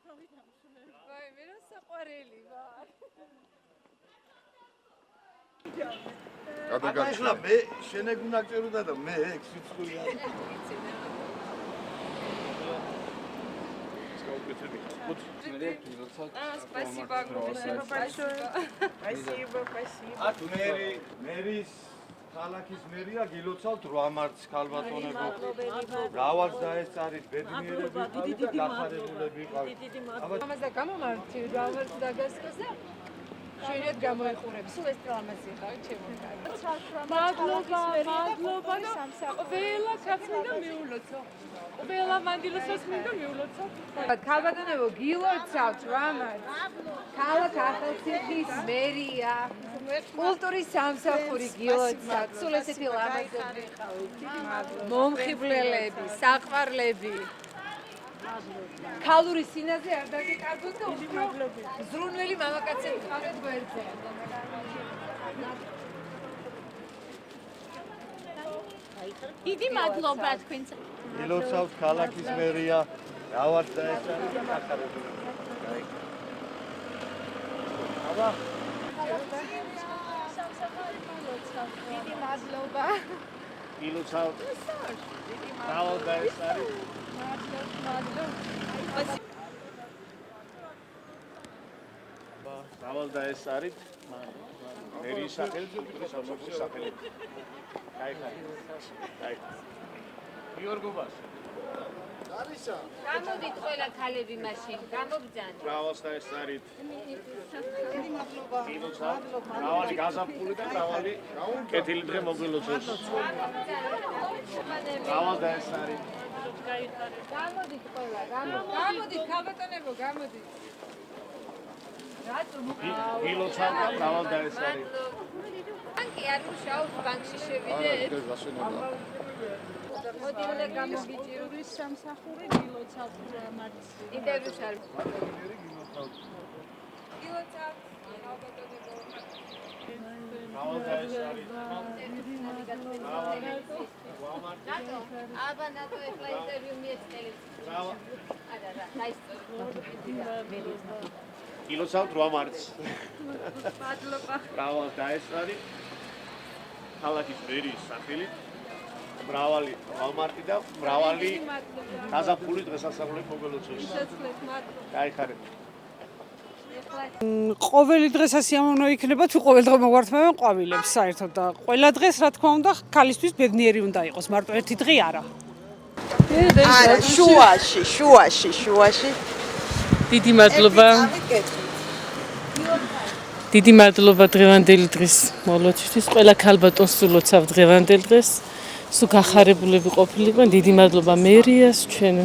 მე რა საყვარელი ვარ. გადაგაჩლა მე შენე გუნა წეროდა და მე ეგ სიცხულია. Спасибо огромное. Спасибо. ათ მერის ქალაქის მერია გილოცავთ 8 მარტს ქალბატონებო. გავარს დაეწარით ბედნიერები და გახარებულები ყავით. ამას და გამომართი გავარს დაგასწრეს და შეიძლება გამოიყურებს. სულ ეს ტრამაზი ხარ ჩემო. მადლობა. ყველა კაცმინდა მიულოცო. ყველა მანდილოსას მინდა მიულოცო. ქალბატონებო გილოცავთ 8 მარტს. ქალაქ ახალციხის მერია. კულტურის სამსახური გილოცავთ. სულ ესეთი ლამაზები ყავით. მომხიბვლელები, საყვარლები. ქალური სინაზე არ დაგეკარგოთ და უფრო ზრუნველი მამაკაცები ხარეთ გვერდზე. დიდი მადლობა თქვენს. გილოცავთ ქალაქის მერია. გავარს დაეწარით და გახარებულები. აბა დიდი მადლობა. გილოცავთ. გავარს დაეწარით. გავალ დაესარით მერის სახელით კულტურის სამსახურის სახელით. აი. გიორგობას. არისა. გამოდით ყველა ქალები მაშინ, გამოგძანთ. გავალს დაესარით. დიდი მადლობა. მრავალი გაზაფხული და მრავალი კეთილი დღე მოგილოცოს. გავალს დაესარით. გამოდით ყველა, გამოდით ქალბატონებო, გამოდით. გილოცავთ და მრავალ დაესარით. ბანკი არ მუშაობს, ბანკში შევიდეთ. მოდი უნდა გამოგიჭირო. კულტურის სამსახური გილოცავთ 8 მარტს. ინტერვიუს არ გილოცავთ ქალბატონებო. მრავალ დაესარით. ნატო, აბა ნატო ეხლა ინტერვიუ მიეწელებს. მრავალ არა, დაისწორე. გილოცავთ 8 მარტს. მადლობა. მრავალ დაესარით. ქალაქის მერის სახელით. მრავალი 8 მარტი და მრავალი გაზაფხული დღესასწაული მოგელოცოს. შეძლეთ მადლობა. გაიხარეთ. ყოველი დღესასიამოვნო იქნება თუ ყოველ დღე მოგვართმევენ ყვავილებს საერთოდ და ყველა დღეს რა თქმა უნდა ქალისთვის ბედნიერი უნდა იყოს, მარტო ერთი დღე არა. არა, შუაში. დიდი მადლობა. დიდი მადლობა დღევანდელი დღის მოლოცვისთვის. ყველა ქალბატონს სულოცავ დღევანდელ დღეს. სულ გახარებულები ყოფილიყო. დიდი მადლობა მერიას, ჩვენ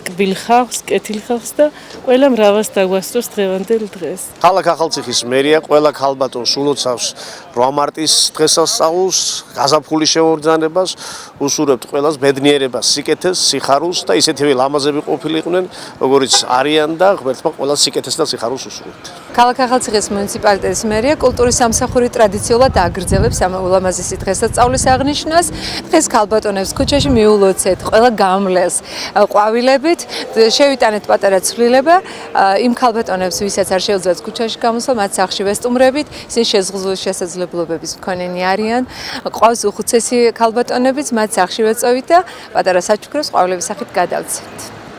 ტკბილ ხალხს, კეთილ ხალხს და ყველა მრავალს დაგვასწროს დღევანდელ დღეს. ქალაქ ახალციხის მერია ყველა ქალბატონს სულოცავს 8 მარტის დღესასწაულს, გაზაფხულის შემობრძანებას, უსურვებთ ყველას ბედნიერებას, სიკეთეს, სიხარულს და ისეთივე ლამაზები ყოფილიყვნენ, როგორიც არიან და ღმერთმა ყველა სიკეთეს და სიხარულს უსურვებთ. ქალაქ ახალციხის მუნიციპალიტეტის მერია კულტურის სამსახური ტრადიციულად აგრძელებს ამ ულამაზესი დღესასწაულის აღნიშვნას. დღეს ქალბატონებს ქუჩაში მიულოცეთ ყველა გამლელს ყვავილებით, შევიტანეთ პატარა ცვლილება იმ ქალბატონებს, ვისაც არ შეუძლიათ ქუჩაში გამოსვლა, მათ სახლში ვესტუმრებით, ისინი შეზღუდული შესაძლებლობების მქონენი არიან. ყავს უხუცესი ქალბატონებიც, მათ სახლში ვეწოვით და პატარა საჩუქრებს ყვავილების სახით გადავცემთ.